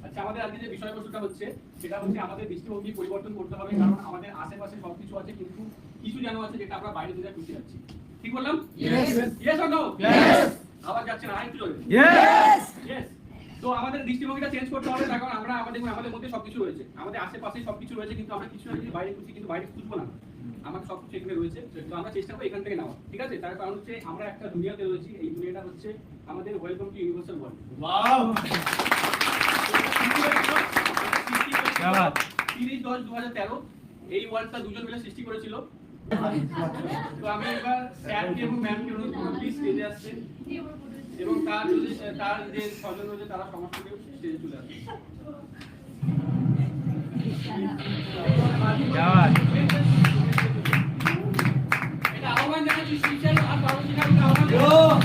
আচ্ছা, আমাদের আজকে যে বিষয়বস্তুটা হচ্ছে সেটা হচ্ছে আমাদের দৃষ্টিভঙ্গি পরিবর্তন করতে হবে, কারণ আমাদের আশেপাশে সবকিছু আছে কিন্তু কিছু যেন আছে যেটা আমরা বাইরে থেকে খুঁজে যাচ্ছি। ঠিক বললাম? Yes or no? আবার যাচ্ছে না, আরেকটু জোরে। ইয়েস। তো আমাদের দৃষ্টিভঙ্গিটা চেঞ্জ করতে হবে, কারণ আমরা আমাদের মধ্যে সবকিছু রয়েছে, আমাদের আশেপাশে সবকিছু রয়েছে, কিন্তু আমরা কিছু না কিছু বাইরে খুঁজছি, কিন্তু বাইরে খুঁজবো না। আমাদের সবকিছু এখানে রয়েছে, তো আমরা চেষ্টা করবো এখান থেকে নেওয়া। ঠিক আছে? তার কারণ হচ্ছে আমরা একটা দুনিয়াতে রয়েছি, এই দুনিয়াটা হচ্ছে আমাদের welcome to universal world. Wow! 30/10/2013 এই ওয়ার্ল্ডটা দুজন মিলে সৃষ্টি করেছিল। তো আমি এবার স্যারকে এবং ম্যামকে অনুরোধ করব প্লিজ স্টেজে আসতে, এবং তার যে ছজন রয়েছে তারা সমস্তকে স্টেজে চলে আসবে। এটা আহ্বান জানাচ্ছি শিক্ষক আর কর্মশিক্ষককে আহ্বান।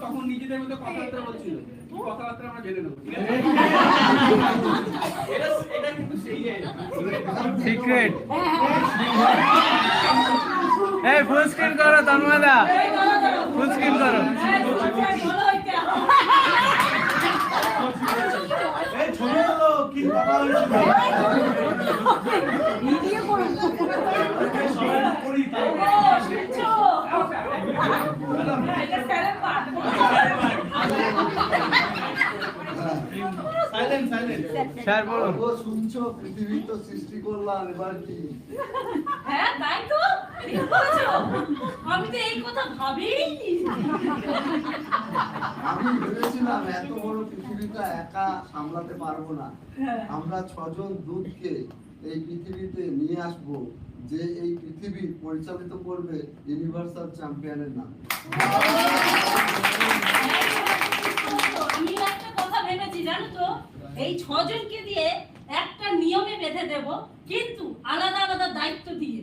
তখন নিজেদের মধ্যে কথাবার্তা বলছিল, কি কথাবার্তা আমরা জেনে নেব। এটা কিন্তু সেই সিক্রেট। এই ফুল স্ক্রিন করো তন্ময়দা, ফুল স্ক্রিন করো। এই ছবি তোলো, কি কথা হয়েছিল ভিডিও করো সবাই করি তাই এটা স্যারের পার্ট। সাইলেন্ট স্যার বলো। ও শুনছো, পৃথিবী তো সৃষ্টি করলাম, এবার কি? হ্যাঁ তাই তো, ঠিক বলেছো। আমি তো এই কথা ভাবিনি। আমি ভেবেছিলাম এত বড় পৃথিবীটা একা সামলাতে পারবো না, আমরা 6 জন দূতকে এই পৃথিবীতে নিয়ে আসব, যে এই পৃথিবী পরিচালিত করবে ইউনিভার্সাল চ্যাম্পিয়নের নামে। আমি একটা কথা ভেবেছি জানো তো, এই 6 জনকে দিয়ে একটা নিয়মে বেঁধে দেব, কিন্তু আলাদা আলাদা দায়িত্ব দিয়ে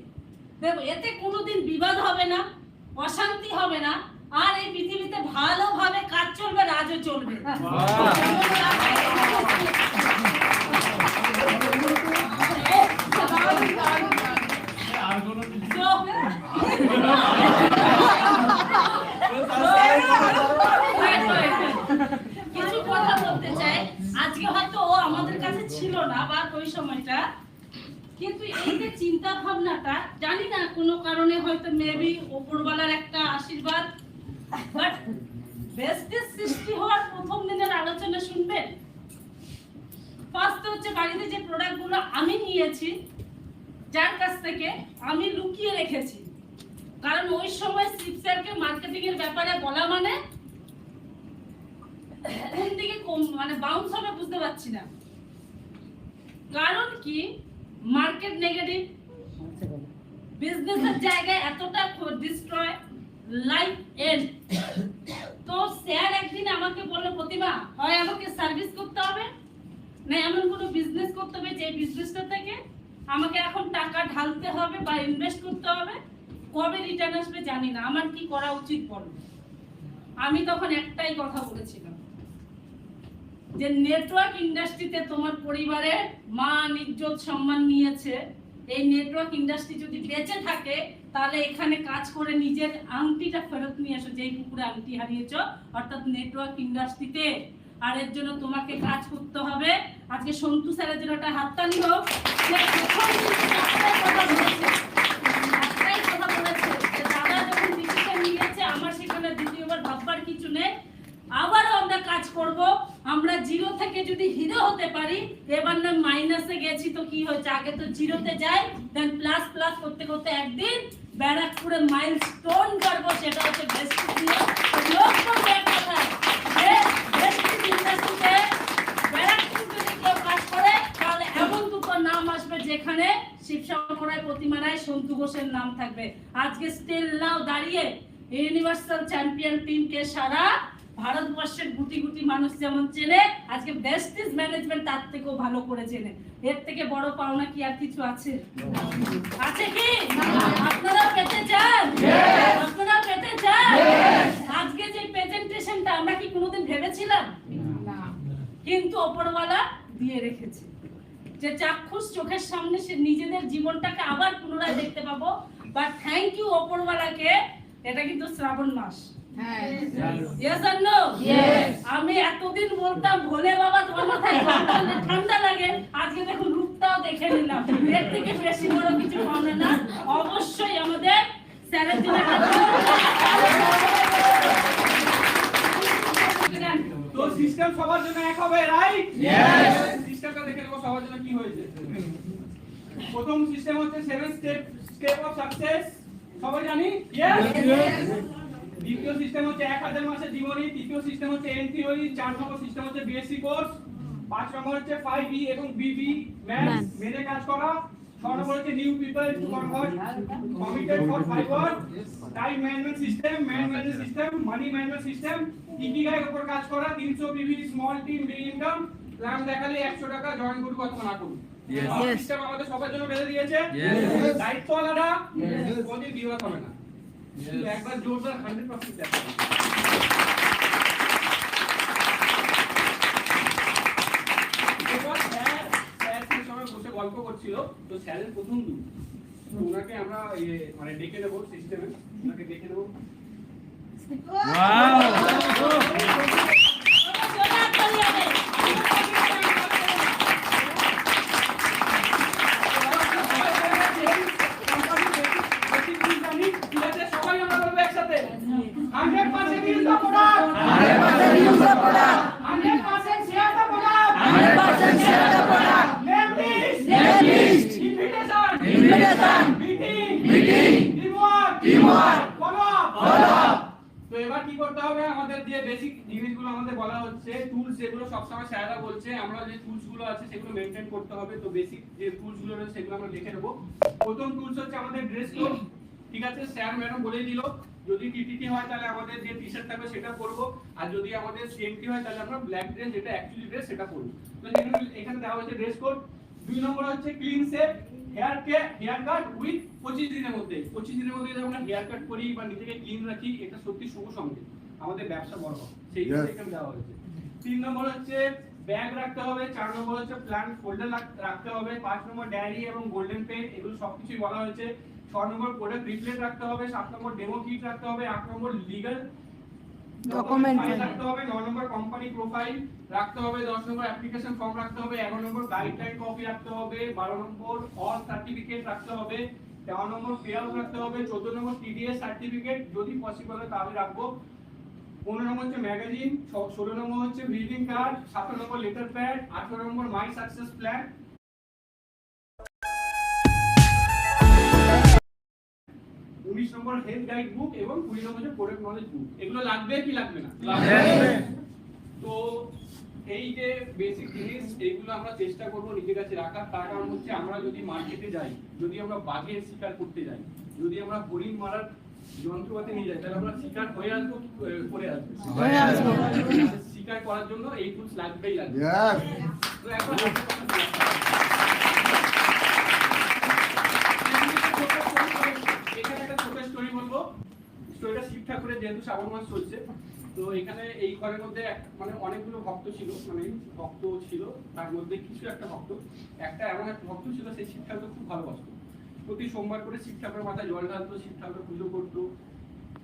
দেব। এতে কোনোদিন বিবাদ হবে না, অশান্তি হবে না, আর এই পৃথিবীতে ভালোভাবে কাজ চলবে, রাজও চলবে। কিছু কথা বলতে চাই। আজকে হয়তো ও আমাদের কাছে ছিল না বা ওই সময়টা, কিন্তু এই যে চিন্তা ভাবনাটা, জানি না কোনো কারণে হয়তো মেবি উপরওয়ালার একটা আশীর্বাদ, বাট বেস্টের সৃষ্টি হওয়ার প্রথম দিনের আলোচনা শুনবেন। ফার্স্ট হচ্ছে বাড়িতে যে প্রোডাক্টগুলো আমি নিয়েছি, যার কাছ থেকে আমি লুকিয়ে রেখেছি, কারণ ওই সময় শিব স্যারকে মার্কেটিং এর ব্যাপারে বলা মানে কোন দিকে মানে বাউন্স হবে বুঝতে পারছি না। কারণ কি, মার্কেট নেগেটিভ, বিজনেসের জায়গায় এতটা ডিস্ট্রয়, লাইফ এন্ড। তো স্যার একদিন আমাকে বলল, প্রতিভা হয় আমাকে সার্ভিস করতে হবে, না এমন কোনো বিজনেস করতে হবে যে বিজনেসটা থেকে আমাকে এখন টাকা ঢালতে হবে বা ইনভেস্ট করতে হবে, কবে রিটার্ন আসবে জানি না, আমার কি করা উচিত বলো। আমি তখন একটাই কথা বলেছিলাম, যে নেটওয়ার্ক ইন্ডাস্ট্রিতে তোমার পরিবারে মান ইজ্জত সম্মান নিয়েছে, এই নেটওয়ার্ক ইন্ডাস্ট্রি যদি বেঁচে থাকে তাহলে এখানে কাজ করে নিজের আংটিটা ফেরত নিয়ে এসো, যেই পুকুরে আংটি হারিয়েছো, অর্থাৎ নেটওয়ার্ক ইন্ডাস্ট্রিতে। আর এর জন্য তোমাকে কাজ করতে হবে। আজকে সন্তু স্যারের জন্য একটা হাততালি হোক। সে প্রথম দিন একটাই কথা বলেছে, যে দাদা যখন ডিসিশন নিয়েছে আমার সেখানে দ্বিতীয়বার ভাববার কিছু নেই, আবারও আমরা কাজ করব। আমরা জিরো থেকে যদি হিরো হতে পারি, এবার না মাইনাসে গেছি তো কি হয়েছে, আগে তো জিরোতে যাই, দেন প্লাস প্লাস করতে করতে একদিন ব্যারাকপুরে মাইলস্টোন করব। সেটা হচ্ছে বেস্টিজ লোক করবে এক কথায় যে বেস্টিজ ইন্ডাস্ট্রিতে ব্যারাকপুর যদি কেউ কাজ করে তাহলে এমন দুটো নাম আসবে যেখানে শিবশঙ্কর রায়, প্রতিমা রায়, সন্তু ঘোষের নাম থাকবে। আজকে স্টিল নাও দাঁড়িয়ে ইউনিভার্সাল চ্যাম্পিয়ন টিমকে সারা ভারতবর্ষের গুটি গুটি মানুষ যেমন চেনে, আজকে বেস্টিজ ম্যানেজমেন্ট তার থেকেও ভালো করে চেনে। এর থেকে বড় পাওনা কি আর কিছু আছে? আছে কি? আপনারা পেতে চান? আপনারা পেতে চান? আজকে যে প্রেজেন্টেশনটা আমরা কি কোনোদিন ভেবেছিলাম? কিন্তু ওপরওয়ালা দিয়ে রেখেছে যে চাক্ষুষ চোখের সামনে সে নিজেদের জীবনটাকে আবার পুনরায় দেখতে পাবো। বাট থ্যাংক ইউ ওপরওয়ালাকে। এটা কিন্তু শ্রাবণ মাস। Yes or no? Yes. আমি এতদিন বলতাম ভোলে বাবা তোমার মাথায় ঠান্ডা লাগে, আজকে দেখুন রূপটাও দেখে নিলাম। এর থেকে বেশি বড় কিছু পাওনা না। অবশ্যই আমাদের স্যারের জন্য তো সিস্টেম সবার জন্য এক হবে, রাইট? ইয়েস। সিস্টেমটা দেখে নেব সবার জন্য কি হয়েছে। প্রথম সিস্টেম হচ্ছে 7 স্টেপ অফ সাকসেস, সবাই জানি? ইয়েস। দ্বিতীয় সিস্টেম হচ্ছে 1000 মাসের জীবনী। তৃতীয় সিস্টেম হচ্ছে এন থিওরি। 4 নম্বর সিস্টেম হচ্ছে বিএসসি কোর্স। 5 নম্বর হচ্ছে 5B এবং BB ম্যাথস মেনে কাজ করা। 6 নম্বর হচ্ছে new people to convert committed for 5 word. Time management system, money management system, ইকিগাইয়ের উপর কাজ করা। 300 BB small team big income. Plan দেখালে 100 টাকা জয়েন করুন অথবা না করুন। সিস্টেম আমাদের সবার জন্য বেঁধে দিয়েছে। দায়িত্ব আলাদা, কোনদিন বিবাদ হবে না। একবার জোরদার 100% দেখা। বসে গল্প করছিল, তো স্যারের প্রথম দূর, তো ওনাকে আমরা মানে ডেকে নেবো সিস্টেমে, ওনাকে ডেকে নেবো। সবাই আমরা বলবো একসাথে 100% use the product, 100% use the product, 100% share the product, 100% share the product, name list, invitation, meeting, teamwork, follow up. তো এবার কি করতে হবে, আমাদের যে বেসিক জিনিসগুলো আমাদের বলা হচ্ছে, টুলস যেগুলো সবসময় স্যাররা বলছে, আমরা যে টুলস গুলো আছে সেগুলো মেইনটেইন করতে হবে। তো বেসিক যে টুলস গুলো রয়েছে সেগুলো আমরা লিখে নেব। প্রথম টুলস হচ্ছে আমাদের ড্রেস কোড। ঠিক আছে, স্যার ম্যাডাম বলেই দিল, যদি টিটিটি হয় তাহলে আমাদের যে টি-শার্ট থাকবে সেটা পরবো, আর যদি আমাদের সিএমটি হয় তাহলে আমরা ব্ল্যাক ড্রেস, যেটা অ্যাকচুয়ালি ড্রেস, সেটা পরবো। তো এখানে দেওয়া হচ্ছে ড্রেস কোড। 2 নম্বর হচ্ছে clean shave, haircut with 25 দিনের মধ্যে। 25 দিনের মধ্যে যদি আমরা হেয়ার কাট করি বা নিজেকে ক্লিন রাখি, এটা সত্যি শুভ সংকেত, আমাদের ব্যবসা বড় হবে, সেই জন্য এখানে দেওয়া হয়েছে। 3 নম্বর হচ্ছে ব্যাগ রাখতে হবে। 4 নম্বর হচ্ছে প্ল্যান ফোল্ডার রাখতে হবে। 5 নম্বর ডায়েরি এবং গোল্ডেন পেন, এগুলো সবকিছুই বলা হয়েছে। 6 নম্বর প্রোডাক্ট রিপ্লেট রাখতে হবে। 7 নম্বর ডেমো কিট রাখতে হবে। 8 নম্বর লিগ্যাল ডকুমেন্ট রাখতে হবে। 9 নম্বর কোম্পানি প্রোফাইল রাখতে হবে। 10 নম্বর অ্যাপ্লিকেশন ফর্ম রাখতে হবে। 11 নম্বর গাইডলাইন কপি রাখতে হবে। 12 নম্বর অল সার্টিফিকেট রাখতে হবে। 13 নম্বর পে আউট রাখতে হবে। 14 নম্বর টিডিএস সার্টিফিকেট যদি পসিবল হয় তাহলে রাখবো। 15 নম্বর হচ্ছে ম্যাগাজিন। 16 নম্বর হচ্ছে visiting card. 17 number letter pad. 18 number my success plan. 19 number health guide book এবং 20 নম্বর হচ্ছে প্রোডাক্ট নলেজ বুক। এগুলো লাগবে কি লাগবে না? লাগবে। তো এই যে বেসিক জিনিস, এইগুলো আমরা চেষ্টা করব নিজের কাছে রাখার। তার কারণ হচ্ছে আমরা যদি মার্কেটে যাই, যদি আমরা বাঘের শিকার করতে যাই, যদি আমরা হরিণ মারার যন্ত্রপাতি নিয়ে যাই, তাহলে আমরা শিকার হয়ে আসবো, করে আসবো। শিকার করার জন্য এই টুলস লাগবেই লাগবে। তো এখন এখানে একটা ছোট স্টোরি বলবো। স্টোরিটা শিব ঠাকুরের, যেহেতু শ্রাবণ মাস চলছে, তো এখানে এই ঘরের মধ্যে মানে অনেকগুলো ভক্ত ছিল, মানে ভক্ত ছিল, তার মধ্যে কিছু একটা ভক্ত, একটা এমন একটা ভক্ত ছিল, সেই শিব ঠাকুর খুব ভালোবাসতো। প্রতি সোমবার করে শিব ঠাকুরের মাথায় জল ঢালতো, শিব ঠাকুর পুজো করতো।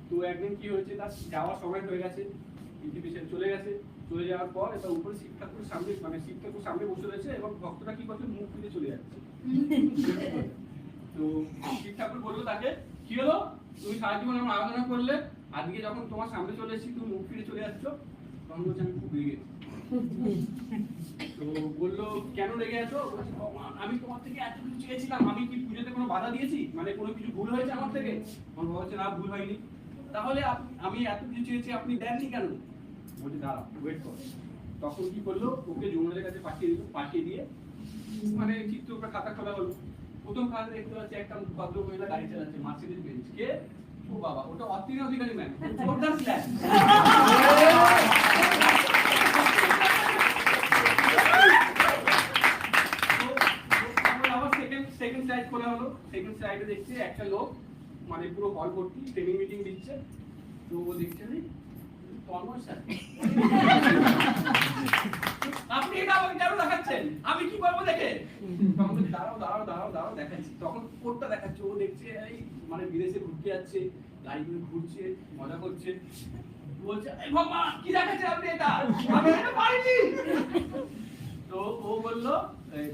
তো একদিন কি হয়েছে, তার যাওয়ার সময় হয়ে গেছে, পৃথিবী ছেড়ে চলে গেছে। চলে যাওয়ার পর এটা উপরে শিব ঠাকুর সামনে মানে শিব ঠাকুর সামনে বসে রয়েছে এবং ভক্তরা কি করছে মুখ ফিরে চলে যাচ্ছে। তো শিব ঠাকুর বললো তাকে কি হলো তুমি সারা জীবন আমার আরাধনা করলে আজকে যখন তোমার সামনে চলে এসেছি তুমি মুখ ফিরে চলে যাচ্ছ। তখন বলছে আমি খুব রেগে তো বললো কেন রেগে আছো? বলছে, ভগবান আমি তোমার থেকে এত কিছু চেয়েছিলাম, আমি কি পুজোতে কোনো বাধা দিয়েছি, মানে কোনো কিছু ভুল হয়েছে আমার থেকে? আমার বাবা বলছে না ভুল হয়নি। তাহলে আমি এত কিছু চেয়েছি আপনি দেননি কেন? বলছে দাঁড়া ওয়েট কর। তখন কি করলো ওকে যমুনাদের কাছে পাঠিয়ে দিল, পাঠিয়ে দিয়ে মানে চিত্রটা খাতা খোলা হলো। প্রথম খাতা দেখতে পাচ্ছে একটা ভদ্র মহিলা গাড়ি চালাচ্ছে মার্সিডিজ বেঞ্জ। কে? ও বাবা ওটা অতীন অধিকারী ম্যান, জোরদার স্ল্যাশ। সেকেন্ড স্লাইড খোলা হলো। সেকেন্ড স্লাইডে দেখছি একটা লোক মানে পুরো হল ভর্তি ট্রেনিং মিটিং দিচ্ছে। তো ও দেখছে যে তন্ময় স্যার আপনি এটা আমাকে কেন দেখাচ্ছেন, আমি কি করবো দেখে? তখন দাঁড়াও দাঁড়াও দাঁড়াও দাঁড়াও দেখাচ্ছি। তখন কোটটা দেখাচ্ছে, ও দেখছে এই মানে বিদেশে ঘুরতে যাচ্ছে, গাড়িগুলো ঘুরছে, মজা করছে। বলছে এই ভগবান কি দেখাচ্ছেন আপনি এটা, আমি এটা পারিনি। তো ও বললো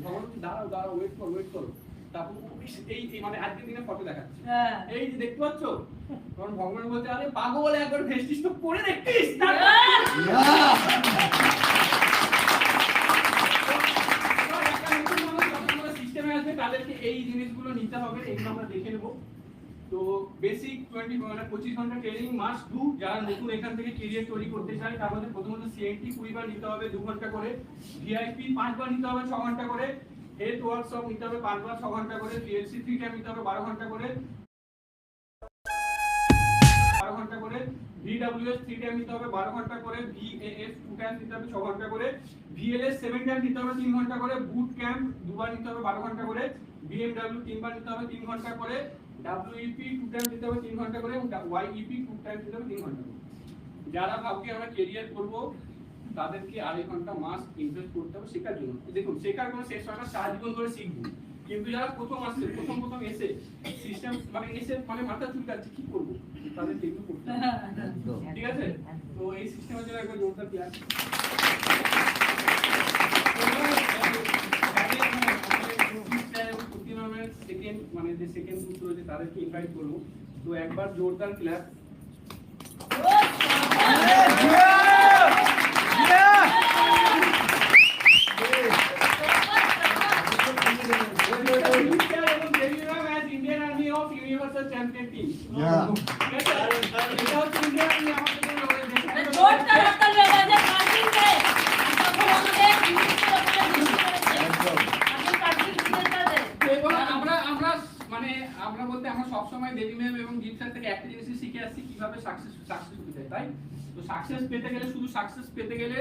ভগবান দাঁড়াও দাঁড়াও ওয়েট করো ওয়েট করো। তারপর এই মানে আজকের দিনে ফটো দেখাচ্ছে, এই যে দেখতে পাচ্ছ। তখন ভগবান বলছে আরে পাগল একবার ভেস্টিস তো করে দেখতিস। সিস্টেমে আসবে তাদেরকে এই জিনিসগুলো নিতে হবে, এগুলো আমরা দেখে নেবো। তো বেসিক 20 মানে 25 ঘন্টা ট্রেনিং মাস্ট ডু। যারা নতুন এখান থেকে ক্যারিয়ার তৈরি করতে চায় তার মধ্যে প্রথমত সিএনটি 20 বার নিতে হবে 2 ঘন্টা করে, ভিআইপি 5 বার নিতে হবে 6 ঘন্টা করে, হেলথ ওয়ার্কশপ নিতে হবে 5 বার 6 ঘন্টা করে, পিএলসি 3 টাইম নিতে হবে 12 ঘন্টা করে, 12 ঘন্টা করে, ভিডব্লিউএস 3 টাইম নিতে হবে 12 ঘন্টা করে, ভিএএফ 2 টাইম নিতে হবে 6 ঘন্টা করে, ভিএলএস 7 টাইম নিতে হবে 3 ঘন্টা করে, বুট ক্যাম্প 2 বার নিতে হবে 12 ঘন্টা করে, বিএমডব্লিউ 3 বার নিতে হবে 3 ঘন্টা করে, ডাব্লিউইপি 2 টাইম দিতে হবে 3 ঘন্টা করে এবং ওয়াইইপি 2 টাইম দিতে হবে 3 ঘন্টা করে। যারা ভাবছে আমরা ক্যারিয়ার করব তাদেরকে 2.5 ঘন্টা মাস্ট ইনভেস্ট করতে হবে শেখার জন্য। দেখুন শেখার কোনো শেষ হয় না, সারা জীবন ধরে শিখবো। কিন্তু যারা প্রথম আসছে প্রথম এসে সিস্টেম মানে এসে মানে মাথা চুলকাচ্ছে কি করব, তাদেরকে এগুলো করতে হবে। ঠিক আছে? তো এই সিস্টেমের জন্য একটা জোরদার ক্লাস। সেকেন্ড মানে যে সেকেন্ড গ্রুপ রয়েছে তাদেরকে ইনভাইট করবো। তো একবার জোরদার class. Indian army of universal champion team. এটা হচ্ছে ইন্ডিয়ান আর্মি আমাদের আমরা বলতে আমরা সবসময় দেবী ম্যাম এবং দীপ স্যার থেকে একটা জিনিসই শিখে আসছি কিভাবে সাকসেস হতে যায়, তাই তো সাকসেস পেতে গেলে শুধু সাকসেস পেতে গেলে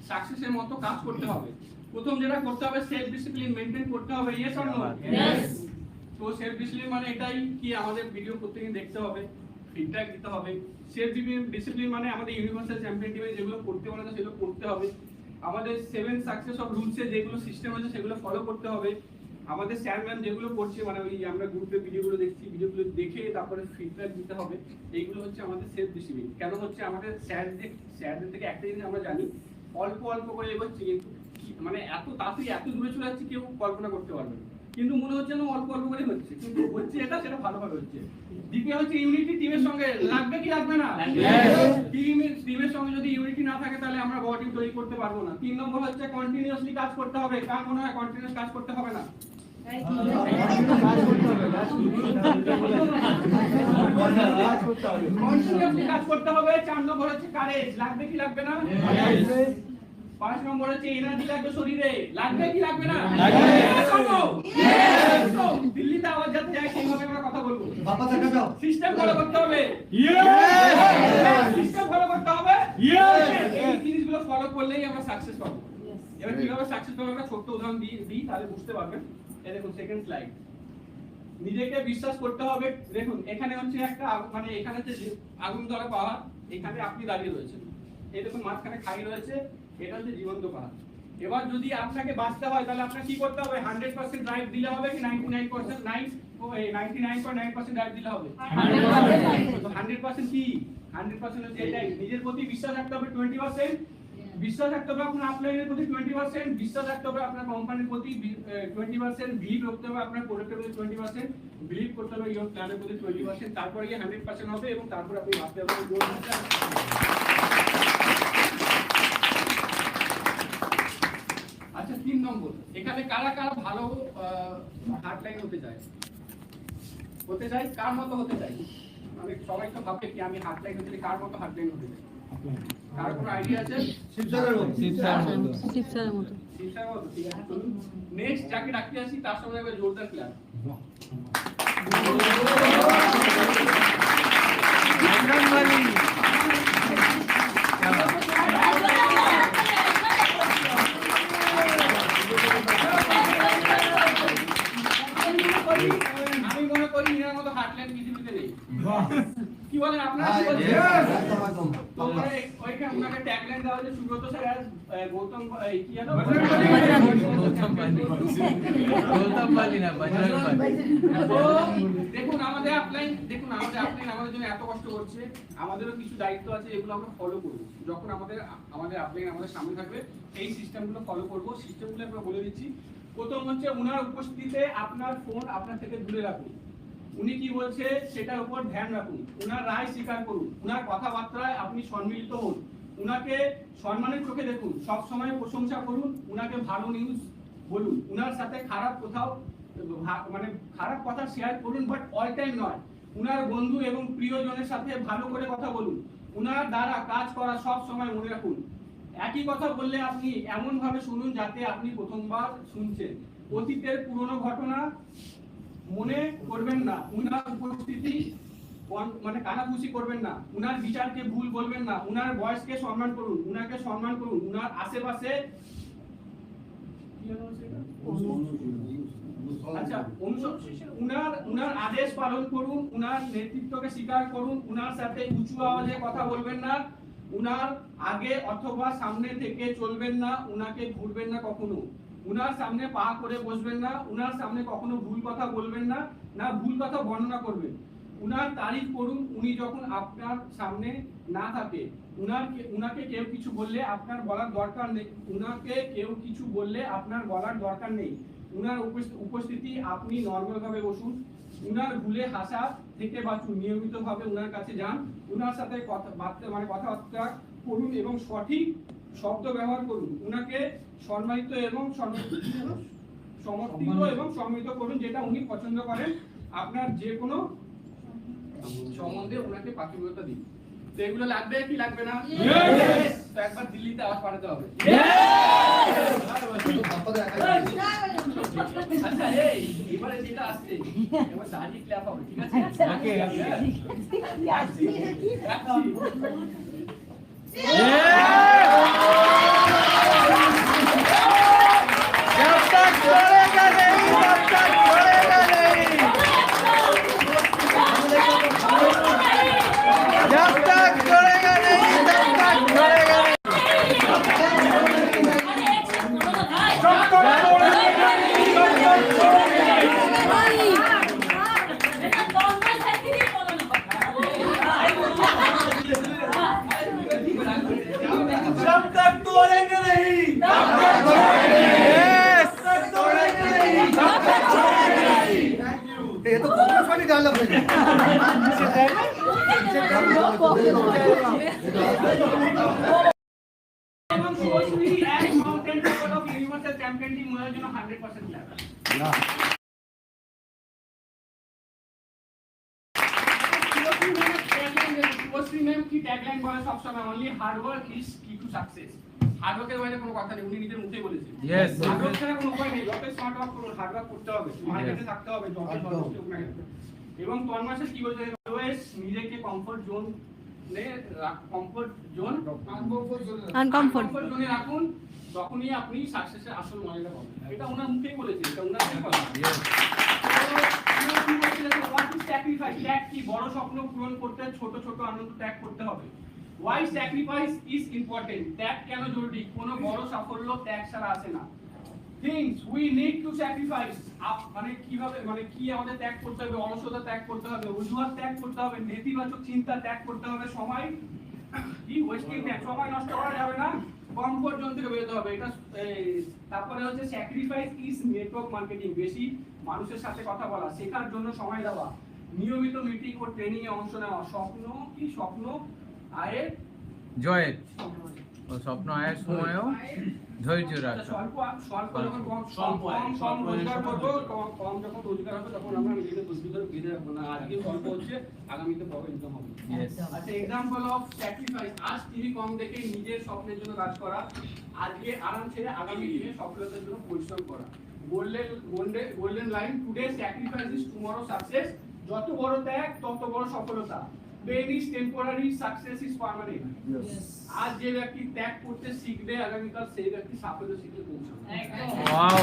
সাকসেসের মতো কাজ করতে হবে। প্রথম যেটা করতে হবে সেলফ ডিসিপ্লিন মেইনটেইন করতে হবে। Yes or no? ইয়েস। তো সেলফ ডিসিপ্লিন মানে এটাই কি আমাদের ভিডিও প্রত্যেকদিন দেখতে হবে, ফিডব্যাক দিতে হবে। সেলফ ডিসিপ্লিন মানে আমাদের ইউনিভার্সাল চ্যাম্পিয়ন টিমে যেগুলো করতে বলে সেগুলো করতে হবে। আমাদের 7 সাকসেস অফ রুলস এর যেগুলো সিস্টেম আছে সেগুলো ফলো করতে হবে। আমাদের স্যার ম্যাম যেগুলো করছে মানে ওই আমরা গ্রুপে ভিডিওগুলো দেখছি, ভিডিওগুলো দেখে তারপরে ফিডব্যাক দিতে হবে। এইগুলো হচ্ছে আমাদের সেলফ ডিসিপ্লিন। কেন হচ্ছে আমাদের স্যারদের থেকে একটা জিনিস আমরা জানি, অল্প অল্প করে এগোচ্ছে কিন্তু মানে এত তাড়াতাড়ি এত দূরে চলে যাচ্ছে কেউ কল্পনা করতে পারবে না। কিন্তু মনে হচ্ছে না অল্প অল্প করে হচ্ছে, কিন্তু হচ্ছে এটা সেটা ভালোভাবে হচ্ছে। দ্বিতীয় হচ্ছে ইউনিটি, টিমের সঙ্গে লাগবে কি লাগবে না? টিমের সঙ্গে যদি ইউনিটি না থাকে তাহলে আমরা বড় টিম তৈরি করতে পারবো না। 3 নম্বর হচ্ছে কন্টিনিউয়াসলি কাজ করতে হবে। কার মনে হয় কন্টিনিউয়াস কাজ করতে হবে না? কন্টিনিউয়াসলি কাজ করতে হবে। 4 নম্বর হচ্ছে কারেজ, লাগবে কি লাগবে না? 5 নম্বর হচ্ছে এনার্জি লাগবে শরীরে, লাগবে কি লাগবে না? দিল্লিতে আওয়াজ যাতে যায় সেইভাবে আমরা কথা বলবো। সিস্টেম ফলো করতে হবে। সিস্টেম ফলো করতে হবে। এই জিনিসগুলো ফলো করলেই আমরা সাকসেস পাবো। এবার কিভাবে সাকসেস পাবো একটা ছোট্ট উদাহরণ দিই তাহলে বুঝতে পারবেন। এই দেখুন সেকেন্ড স্লাইড। নিজেকে বিশ্বাস করতে হবে। দেখুন এখানে হচ্ছে একটা মানে এখানে হচ্ছে আগুনতলা পাহাড়, এখানে আপনি দাঁড়িয়ে রয়েছেন। এই দেখুন মাঝখানে খাই রয়েছে, এটা হচ্ছে জীবন্ত পাহাড়। এবার যদি আপনাকে বাঁচতে হয় তাহলে আপনাকে কি করতে হবে? 100% ড্রাইভ দিলে হবে কি 99.9% ড্রাইভ দিলে হবে? 100% কি 100% হচ্ছে এটাই নিজের প্রতি বিশ্বাস রাখতে হবে। 20% বিশ্বাস রাখতে হবে আপনার আপলাইনের প্রতি 20%, বিশ্বাস রাখতে হবে আপনার কোম্পানির প্রতি 20%, বিলিভ করতে হবে আপনার প্রোডাক্টের প্রতি 20%, বিলিভ করতে হবে ইওর প্ল্যানের প্রতি 20%, তারপরে গিয়ে 100% হবে এবং তারপর আপনি ভাবতে হবে আচ্ছা 3 নম্বর, এখানে কারা কারা ভালো হার্ডলাইন হতে চায়? কার মতো হতে চাই? মানে সবাই তো ভাবে কি আমি হার্ডলাইন হতে চাই, কার মতো হার্ডলাইন হতে চাই? কার কোনো আইডিয়া আছে? শিবসাগরের মতো। শিবসাগরের মতো। শিবসাগরের মতো, ঠিক আছে চলুন নেক্সট যাকে ডাকতে আসি তার সঙ্গে একবার জোরদার ক্লাস। আমি মনে করি এর মতো হার্ডলাইন পৃথিবীতে নেই। কি বলেন আপনারা? কি বলেন? তোমরা ওইখানে উনাকে ট্যাগলাইন দেওয়া হয়েছে সুব্রত স্যার আর গৌতম কি জানো? দেখুন আমাদের আপলাইন আমাদের জন্য এত কষ্ট করছে, আমাদেরও কিছু দায়িত্ব আছে এগুলো আমরা ফলো করব। যখন আমাদের আপলাইন আমাদের সামনে থাকবে এই সিস্টেমগুলো ফলো করব। সিস্টেমগুলো আমরা বলে দিচ্ছি। প্রথম হচ্ছে উনার উপস্থিতিতে আপনার ফোন আপনার থেকে দূরে রাখুন। উনি কি বলছে সেটার উপর ধ্যান রাখুন। উনার রায় স্বীকার করুন। উনার কথাবার্তায় আপনি সম্মিলিত হন। উনাকে সম্মানের চোখে দেখুন। সব সময় প্রশংসা করুন। উনাকে ভালো নিউজ বলুন। উনার সাথে খারাপ কথা শেয়ার করুন, বাট অল টাইম নয়। উনার বন্ধু এবং প্রিয়জনের সাথে ভালো করে কথা বলুন। উনার দ্বারা কাজ করা সব সময় মনে রাখুন। একই কথা বললে আপনি এমন ভাবে শুনুন যাতে আপনি প্রথমবার শুনছেন। অতীতের পুরনো ঘটনা মনে করবেন না। উনার উপস্থিতি কানাঘুষি করবেন না। উনার বিচারকে ভুল বলবেন না। উনার বয়সকে সম্মান করুন। উনাকে সম্মান করুন। উনার আশেপাশে আচ্ছা উনার আদেশ পালন করুন। উনার নেতৃত্বকে স্বীকার করুন। উনার সাথে উঁচু আওয়াজে কথা বলবেন না। উনার আগে অথবা সামনে থেকে চলবেন না। উনাকে ঘুরবেন না কখনো। উনার সামনে পা করে বসবেন না। উনার সামনে কখনো ভুল কথা বলবেন না, না ভুল কথা বর্ণনা করবেন। উনার তারিফ করুন উনি যখন আপনার সামনে না থাকে। উনাকে কেউ কিছু বললে আপনার বলার দরকার নেই। উনার উপস্থিতি আপনি নরমাল ভাবে বসুন। উনার ভুলে হাসা থেকে বাঁচুন। নিয়মিতভাবে উনার কাছে যান। উনার সাথে কথাবার্তা করুন এবং সঠিক শব্দ ব্যবহার করুন। উনাকে সম্মানিত এবং সমর্থিত এবং সম্মিলিত করুন, যেটা উনি পছন্দ করেন। আপনার যে কোনো সম্বন্ধে উনাকে প্রাথমিকতা দিন। তো এগুলো লাগবে কি লাগবে না? তো একবার দিল্লিতে আওয়াজ পাঠাতে হবে। আচ্ছা এবারে যেটা আসছে এবার দাঁড়িয়ে ক্ল্যাপ হবে, ঠিক আছে? ये तो बहुत फनी डायलॉग है। Universal champion team 100% level. की टैगलाइन বলা সব সময় only hard work is key to success। Hard ওয়ার্কের বাইরে কোনো কথা নেই, উনি নিজের মুখেই বলেছেন। ইয়েস, হার্ড ওয়ার্ক ছাড়া কোনো উপায় নেই। যত স্মার্ট ওয়ার্ক করুন, হার্ড ওয়ার্ক করতে হবে, মার্কেটে থাকতে হবে, জবে থাকতে হবে। এবং তন্মাসে কি বলছে, অলওয়েজ নিজেকে কমফর্ট জোনে রাখুন, তখনই আপনি সাকসেসের আসল মজাটা পাবেন। এটা ওনার মুখেই বলেছেন, এটা ওনারই কথা। ত্যাগ কি? বড় স্বপ্ন পূরণ করতে ছোট ছোট আনন্দ ত্যাগ করতে হবে। Why sacrifice is important? ত্যাগ কেন জরুরি? কোনো বড় সাফল্য ত্যাগ ছাড়া আসে না। Things we need to sacrifice, কিভাবে কি আমাদের ত্যাগ করতে হবে? অলসতা ত্যাগ করতে হবে, অজুহাত ত্যাগ করতে হবে, নেতিবাচক চিন্তা ত্যাগ করতে হবে, সময় কি ওয়েস্টিং না, সময় নষ্ট করা যাবে না। কমফোর্ট জোন থেকে বেরোতে হবে। এটা তারপরে হচ্ছে স্যাক্রিফাইস ইজ নেটওয়ার্ক মার্কেটিং, বেশি মানুষের সাথে কথা বলা, শেখার জন্য সময় দেওয়া, নিয়মিত মিটিং ও ট্রেনিং এ অংশ নেওয়া, স্বপ্ন আয়ের জয়ের ও স্বপ্ন আয়ের সময়ও ধৈর্য রাখা। স্বল্প যখন কম রোজগার করবো, কম যখন রোজগার হবে তখন আমরা নিজেকে বেঁধে রাখবো না, আজকে স্বল্প হচ্ছে আগামীতে বড় ইনকাম হবে। আচ্ছা, এক্সাম্পল অফ স্যাক্রিফাইস, আজ টিভি কম দেখে নিজের স্বপ্নের জন্য কাজ করা, আজকে আরাম ছেড়ে আগামী দিনে সফলতার জন্য পরিশ্রম করা। Golden line, today sacrifice is tomorrow success, যত বড় ত্যাগ তত বড় সফলতা। Pain is temporary, success is permanent. আজ যে ব্যক্তি ত্যাগ করতে শিখবে, আগামীকাল সেই ব্যক্তি সাফল্য শিখতে পৌঁছাবে। Wow,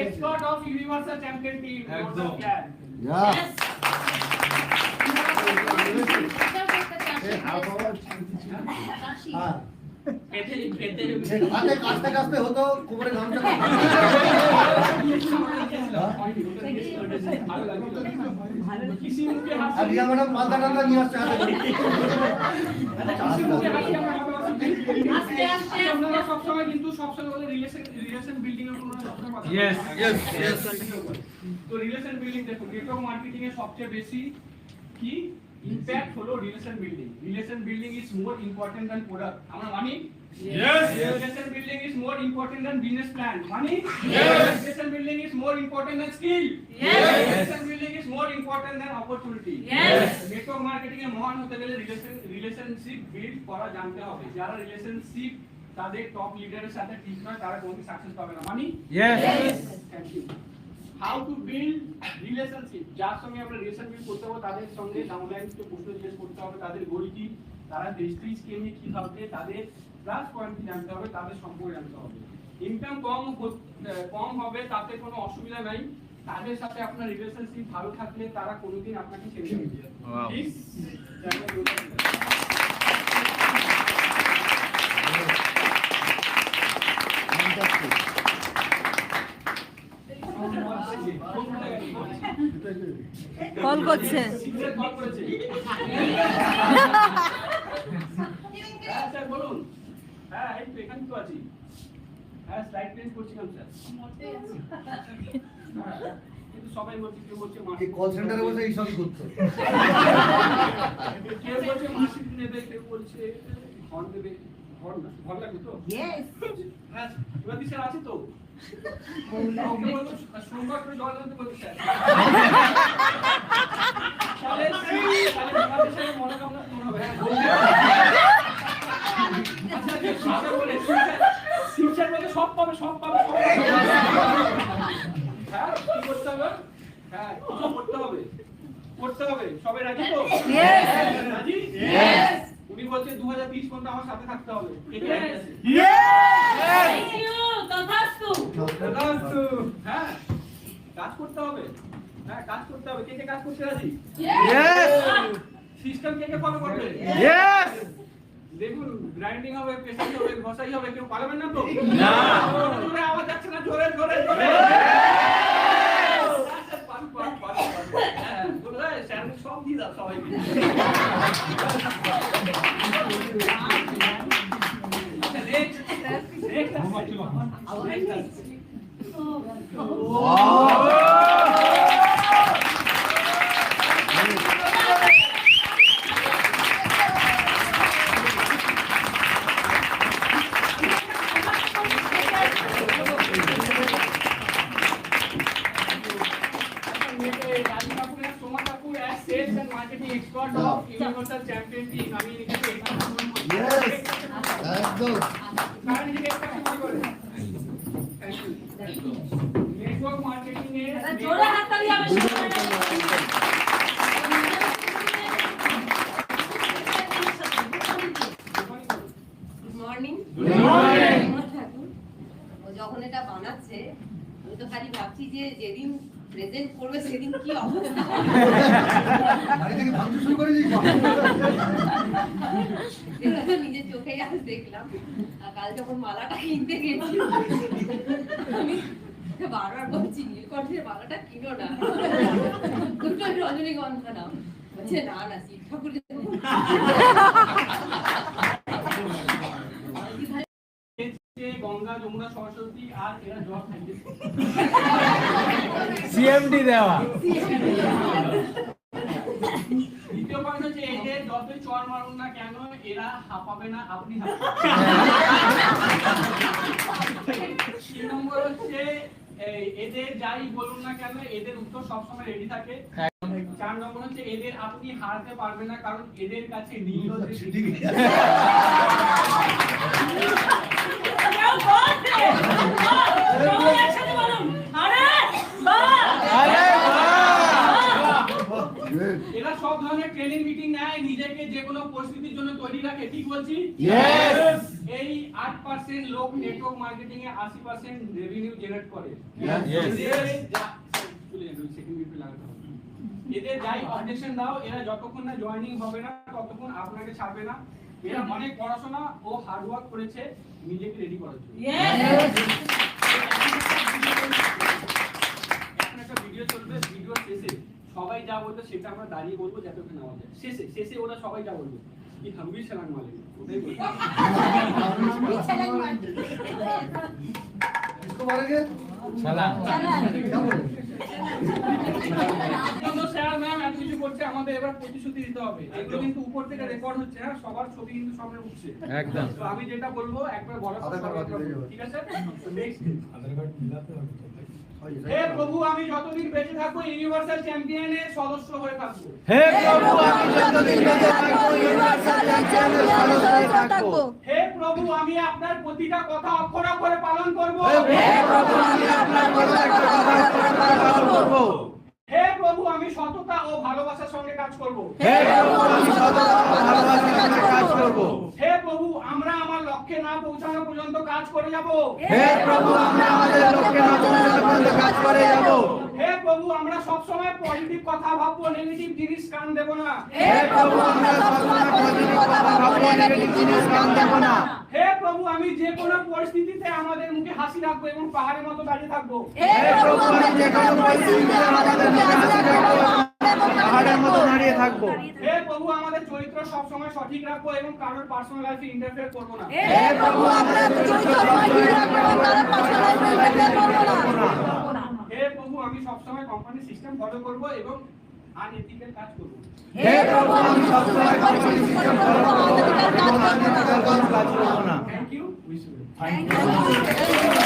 Expert of Universal Champion Team. Yeah. হাতে কাটতে কাটতে হতো কোমরে গামছা আর রিয়া ম্যাডাম পাল্টা টাল্টা নিয়ে আসছে হাতে সবসময় কিন্তু সবসময় বলে রিলেশন বিল্ডিং এর কোনো ইয়েস ইয়েস ইয়েস। তো রিলেশন বিল্ডিং দেখো, নেটওয়ার্ক মার্কেটিং এর সবচেয়ে বেশি কি ইমপ্যাক্ট হলো relation building. Relation building is more important than product, আমরা মানি? Yes. Relation building is more important than business plan, money? Yes. Relation building is more important than skill? Yes. Relation building is more important than opportunity? Yes. Network marketing এ মহান হতে গেলে relationship build করা জানতে হবে। যারা relationship তাদের top লিডারের সাথে ঠিক নয়, তারা কোনোদিন সাকসেস পাবে না, money? Yes. Thank you. How to build relationship, যার সঙ্গে আমরা রিলেশন বিল্ড করতে হবে তাদের সঙ্গে ডাউনলাইন প্রশ্ন জিজ্ঞেস করতে হবে, তাদের গোল কি, তারা দেশকে নিয়ে কি ভাবছে, তাদের প্লাস পয়েন্ট কি জানতে হবে, তাদের সম্পর্কে জানতে হবে। ইনকাম কম হবে তাতে কোনো অসুবিধা নাই, তাদের সাথে আপনার রিলেশনশিপ ভালো থাকলে তারা কোনোদিন আপনাকে ছেড়ে দেবে না। Wow. প্লিজ কল করছে। কল করেছে। হ্যাঁ স্যার বলুন। হ্যাঁ এই তো এখানে তো আছি। হ্যাঁ স্লাইড চেঞ্জ করছিলাম স্যার। কিন্তু সবাই বলছে, কেউ বলছে এই কল সেন্টারে বসে এই সবই করতে কেউ বলছে মাসিক নেবে, কেউ বলছে ঘর দেবে। ঘর না, ঘর লাগবে তো? হ্যাঁ এবার স্যার আছে তো? সোমবার করে জল আনতে বলছে স্যার। তাহলে তাহলে মনোকামনা পূর্ণ হবে। ফিউচার বলতে সব পাবে, সব পাবে, সব পাবে। হ্যাঁ কি করতে হবে? হ্যাঁ কিছু করতে হবে, করতে হবে। সবাই রাজি তো? রাজি? উনি বলছে 2030 পর্যন্ত আমার সাথে থাকতে হবে। এটা আছে। Thank you. তথাস্তু। তথাস্তু। হ্যাঁ কাজ করতে হবে। হ্যাঁ কাজ করতে হবে। কে কে কাজ করতে রাজি? ইয়েস সিস্টেম কে কে ফলো করবে? ইয়েস। দেখুন গ্রাইন্ডিং হবে, পেশাই হবে, ঘষাই হবে, কেউ পারবেন না তো? না। জোরে আওয়াজ যাচ্ছে না, জোরে জোরে জোরে। সব দিয়ে দাও সবাইকে। Universal Champion Team, আমি এখানে একদম নেটওয়ার্ক মার্কেটিং এ জোরে হাততালি হবে সবাই। Good morning. ও যখন এটা বানাচ্ছে আমি তো খালি ভাবছি যে যেদিন প্রেজেন্ট করবে সেদিন কি অবস্থা বাড়ি থেকে ভাঙতে শুরু করে দিই এগুলো তো নিজের চোখেই আজ দেখলাম। আর কাল যখন মালাটা কিনতে গেছি আমি বারবার বলছি নীলকণ্ঠের মালাটা কিনো না, দুটো রজনীগন্ধা নাও। বলছে না না শিব ঠাকুরের দেবো। গঙ্গা যমুনা সরস্বতী আর এরা জল খাইতে সিএমডি দেওয়া দ্বিতীয় পয়েন্ট হচ্ছে এদের যতই চর মারুন না কেন এরা হাঁপাবে না, আপনি হাঁপাবেন। 3 নম্বর হচ্ছে এদের যাই বলুন না কেন এদের উত্তর সবসময় রেডি থাকে। 4 নম্বর হচ্ছে এদের আপনি হারতে পারবেন না কারণ এদের কাছে নীল এরা সব ধরনের ট্রেনিং মিটিং নেয়, নিজেকে যে কোনো পরিস্থিতির জন্য তৈরি রাখে। ঠিক বলছি? Yes! এই 8% লোক নেটওয়ার্ক মার্কেটিং এ 80% রেভিনিউ জেনারেট করে। Yes. এদের যাই অবজেকশন দাও এরা যতক্ষণ না জয়েনিং হবে না ততক্ষণ আপনাকে ছাড়বে না। এরা অনেক পড়াশোনা ও হার্ড ওয়ার্ক করেছে নিজেকে রেডি করার জন্য। এখন একটা ভিডিও চলবে, ভিডিও শেষে সবাই যা বলবে সেটা আমরা দাঁড়িয়ে বলবো যাতে ওকে নেওয়া যায়। শেষে ওরা সবাই যা বলবে কি हम भी छलांग मारेंगे ওটাই বলবো। इसको मारेंगे সালাম স্যার ম্যাম এত কিছু করছে, আমাদের এবার প্রতিশ্রুতি দিতে হবে। এগুলো কিন্তু উপর থেকে রেকর্ড হচ্ছে, হ্যাঁ সবার ছবি কিন্তু সামনে উঠছে একদম তো আমি যেটা বলবো একবার বলার ঠিক আছে। নেক্সট হে প্রভু আমি যতদিন বেঁচে থাকবো ইউনিভার্সাল চ্যাম্পিয়নের সদস্য হয়ে থাকবো। হে প্রভু আমি যতদিন বেঁচে থাকবো ইউনিভার্সাল চ্যাম্পিয়নের সদস্য হয়ে থাকবো। হে প্রভু আমি আপনার প্রতিটা কথা অক্ষর অক্ষরে পালন করব। হে প্রভু আমি আপনার প্রত্যেকটা কথা অক্ষরে পালন করব। হে প্রভু আমি সততা ও ভালোবাসার সঙ্গে কাজ করব। হে প্রভু আমি সততা ও ভালোবাসার সঙ্গে কাজ করব। হে প্রভু আমরা আমার লক্ষ্যে না পৌঁছানো পর্যন্ত কাজ করে যাব। হে প্রভু আমরা আমাদের লক্ষ্যে না পৌঁছানো পর্যন্ত কাজ করে যাব। হে প্রভু আমরা সব সময় পজিটিভ কথা ভাববো, নেগেটিভ জিনিস কান দেব না। হে প্রভু আমরা সবসময় পজিটিভ কথা ভাববো, নেগেটিভ জিনিস কান দেব না। হে প্রভু আমি যে কোনো পরিস্থিতিতে আমাদের মুখে হাসি রাখবো এবং পাহাড়ের মতো দাঁড়িয়ে থাকবো। হে প্রভু আমি যে কোনো পরিস্থিতিতে আমাদের মুখে হাসি রাখবো এবং পাহাড়ের মতো দাঁড়িয়ে থাকবো। হে প্রভু আমাদের চরিত্র সব সময় সঠিক রাখবো এবং কারোর পার্সোনাল লাইফে ইন্টারফেয়ার করব না। হে প্রভু আমরা চরিত্র সঠিক রাখবো এবং তার পার্সোনাল লাইফে করব না। হে প্রভু আমি সব সময় কোম্পানি সিস্টেম ফলো করব এবং আনএথিক্যাল কাজ করব। হে প্রভু আমি সবসময় কোম্পানি সিস্টেম ফলো করব এবং আনএথিক্যাল কাজ করব না। Thank you. Thank you.